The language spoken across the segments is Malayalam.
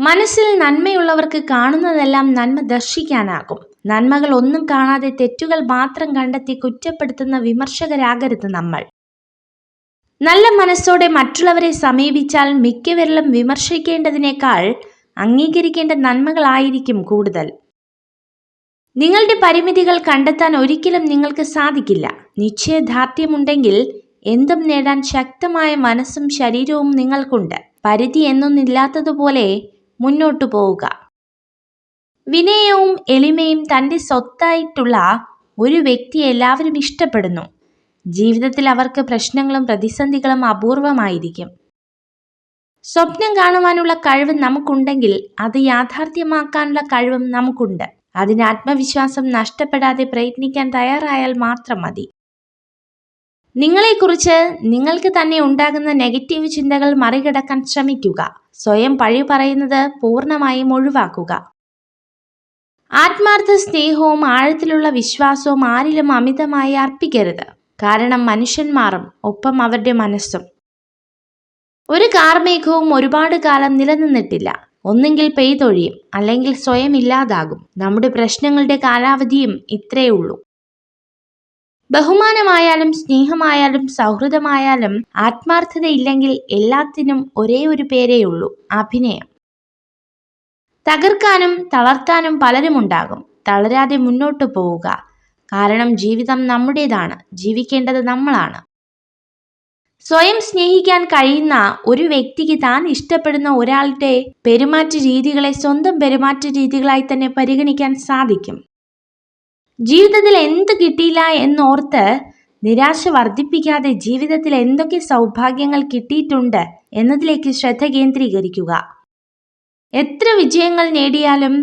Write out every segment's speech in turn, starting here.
മനസ്സിൽ നന്മയുള്ളവർക്ക് കാണുന്നതെല്ലാം നന്മ ദർശിക്കാനാകും. നന്മകൾ ഒന്നും കാണാതെ തെറ്റുകൾ മാത്രം കണ്ടെത്തി കുറ്റപ്പെടുത്തുന്ന വിമർശകരാകരുത് നമ്മൾ. നല്ല മനസ്സോടെ മറ്റുള്ളവരെ സമീപിച്ചാൽ മിക്കവരിലും വിമർശിക്കേണ്ടതിനേക്കാൾ അംഗീകരിക്കേണ്ട നന്മകളായിരിക്കും കൂടുതൽ. നിങ്ങളുടെ പരിമിതികൾ കണ്ടെത്താൻ ഒരിക്കലും നിങ്ങൾക്ക് സാധിക്കില്ല. നിശ്ചയദാർഢ്യമുണ്ടെങ്കിൽ എന്തും നേടാൻ ശക്തമായ മനസ്സും ശരീരവും നിങ്ങൾക്കുണ്ട്. പരിധി എന്നൊന്നില്ലാത്തതുപോലെ മുന്നോട്ടു പോവുക. വിനയവും എളിമയും തൻ്റെ സ്വത്തായിട്ടുള്ള ഒരു വ്യക്തിയെ എല്ലാവരും ഇഷ്ടപ്പെടുന്നു. ജീവിതത്തിൽ അവർക്ക് പ്രശ്നങ്ങളും പ്രതിസന്ധികളും അപൂർവമായിരിക്കും. സ്വപ്നം കാണുവാനുള്ള കഴിവ് നമുക്കുണ്ടെങ്കിൽ അത് യാഥാർത്ഥ്യമാക്കാനുള്ള കഴിവും നമുക്കുണ്ട്. അതിന് ആത്മവിശ്വാസം നഷ്ടപ്പെടാതെ പ്രയത്നിക്കാൻ തയ്യാറായാൽ മാത്രം മതി. നിങ്ങളെക്കുറിച്ച് നിങ്ങൾക്ക് തന്നെ ഉണ്ടാകുന്ന നെഗറ്റീവ് ചിന്തകൾ മറികടക്കാൻ ശ്രമിക്കുക. സ്വയം പഴി പറയുന്നത് പൂർണ്ണമായും ഒഴിവാക്കുക. ആത്മാർത്ഥ സ്നേഹവും ആഴത്തിലുള്ള വിശ്വാസവും ആരിലും അമിതമായി അർപ്പിക്കരുത്. കാരണം മനുഷ്യൻ മാറും, ഒപ്പം അവരുടെ മനസ്സും. ഒരു കാർമേഘവും ഒരുപാട് കാലം നിലനിന്നിട്ടില്ല. ഒന്നെങ്കിൽ പെയ്തൊഴിയും, അല്ലെങ്കിൽ സ്വയം ഇല്ലാതാകും. നമ്മുടെ പ്രശ്നങ്ങളുടെ കാലാവധിയും ഇത്രയേ ഉള്ളൂ. ബഹുമാനമായാലും സ്നേഹമായാലും സൗഹൃദമായാലും ആത്മാർത്ഥതയില്ലെങ്കിൽ എല്ലാത്തിനും ഒരേ ഒരു പേരേയുള്ളൂ: അഭിനയം. തകർക്കാനും തളർത്താനും പലരുമുണ്ടാകും. തളരാതെ മുന്നോട്ടു പോവുക. കാരണം ജീവിതം നമ്മുടേതാണ്, ജീവിക്കേണ്ടത് നമ്മളാണ്. സ്വയം സ്നേഹിക്കാൻ കഴിയുന്ന ഒരു വ്യക്തിക്ക് താൻ ഇഷ്ടപ്പെടുന്ന ഒരാളുടെ പെരുമാറ്റ രീതികളെ സ്വന്തം പെരുമാറ്റ രീതികളായി തന്നെ പരിഗണിക്കാൻ സാധിക്കും. ജീവിതത്തിൽ എന്ത് കിട്ടിയില്ല എന്നോർത്ത് നിരാശ വർദ്ധിപ്പിക്കാതെ ജീവിതത്തിൽ എന്തൊക്കെ സൗഭാഗ്യങ്ങൾ കിട്ടിയിട്ടുണ്ട് എന്നതിലേക്ക് ശ്രദ്ധ കേന്ദ്രീകരിക്കുക. എത്ര വിജയങ്ങൾ നേടിയാലും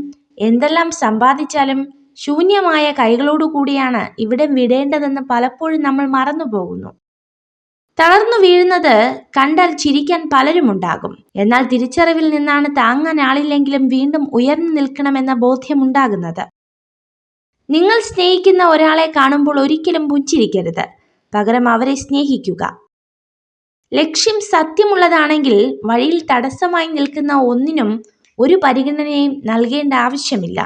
എന്തെല്ലാം സമ്പാദിച്ചാലും ശൂന്യമായ കൈകളോടുകൂടിയാണ് ഇവിടെ വിടേണ്ടതെന്ന് പലപ്പോഴും നമ്മൾ മറന്നുപോകുന്നു. തളർന്നു വീഴുന്നത് കണ്ടാൽ ചിരിക്കാൻ പലരുമുണ്ടാകും. എന്നാൽ തിരിച്ചറിവിൽ നിന്നാണ് താങ്ങാൻ ആളില്ലെങ്കിലും വീണ്ടും ഉയർന്നു നിൽക്കണമെന്ന ബോധ്യമുണ്ടാകുന്നത്. നിങ്ങൾ സ്നേഹിക്കുന്ന ഒരാളെ കാണുമ്പോൾ ഒരിക്കലും പുഞ്ചിരിക്കരുത്. പകരം അവരെ സ്നേഹിക്കുക. ലക്ഷ്യം സത്യമുള്ളതാണെങ്കിൽ വഴിയിൽ തടസ്സമായി നിൽക്കുന്ന ഒന്നിനും ഒരു പരിഗണനയും നൽകേണ്ട ആവശ്യമില്ല.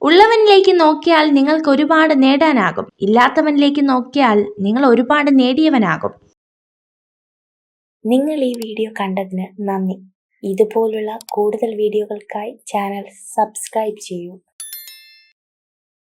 ഉള്ളവനിലേക്ക് നോക്കിയാൽ നിങ്ങൾക്ക് ഒരുപാട് നേടാനാകും. ഇല്ലാത്തവനിലേക്ക് നോക്കിയാൽ നിങ്ങൾ ഒരുപാട് നേടിയവനാകും. നിങ്ങൾ ഈ വീഡിയോ കണ്ടതിന് നന്ദി. ഇതുപോലുള്ള കൂടുതൽ വീഡിയോകൾക്കായി ചാനൽ സബ്സ്ക്രൈബ് ചെയ്യൂ.